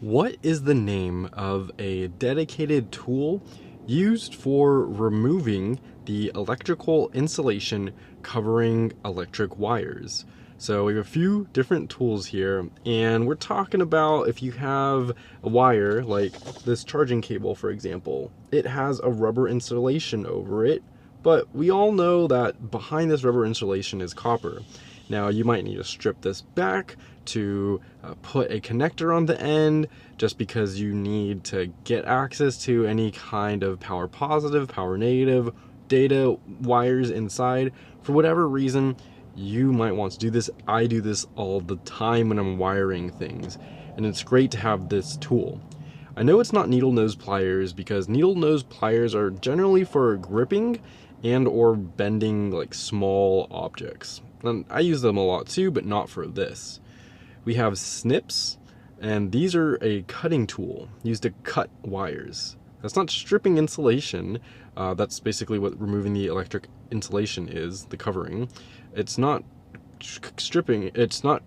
What is the name of a dedicated tool used for removing the electrical insulation covering electric wires? So we have a few different tools here, and we're talking about if you have a wire like this charging cable, for example. It has a rubber insulation over it, but we all know that behind this rubber insulation is copper. Now you might need to strip this back to put a connector on the end, just because you need to get access to any kind of power positive, power negative data wires inside. For whatever reason, you might want to do this. I do this all the time when I'm wiring things, and it's great to have this tool. I know it's not needle nose pliers because needle nose pliers are generally for gripping and or bending like small objects. And I use them a lot too, but not for this. We have snips, and these are a cutting tool used to cut wires. That's not stripping insulation. That's basically what removing the electric insulation is, the covering. It's not stripping, it's not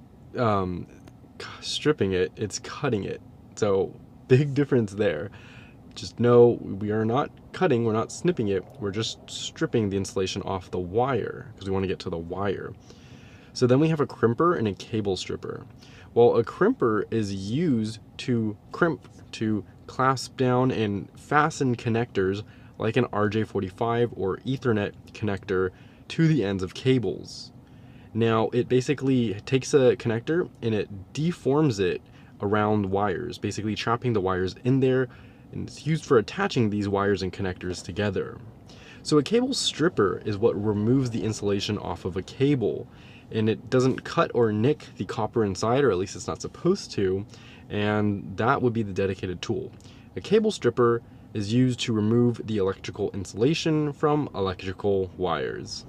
stripping it, it's cutting it. So big difference there. Just know we are not cutting, we're not snipping it, we're just stripping the insulation off the wire because we want to get to the wire. So then we have a crimper and a cable stripper. Well, a crimper is used to crimp, to clasp down and fasten connectors like an RJ45 or Ethernet connector to the ends of cables. Now, it basically takes a connector and it deforms it around wires, basically trapping the wires in there, and it's used for attaching these wires and connectors together. So a cable stripper is what removes the insulation off of a cable, and it doesn't cut or nick the copper inside, or at least it's not supposed to, and that would be the dedicated tool. A cable stripper is used to remove the electrical insulation from electrical wires.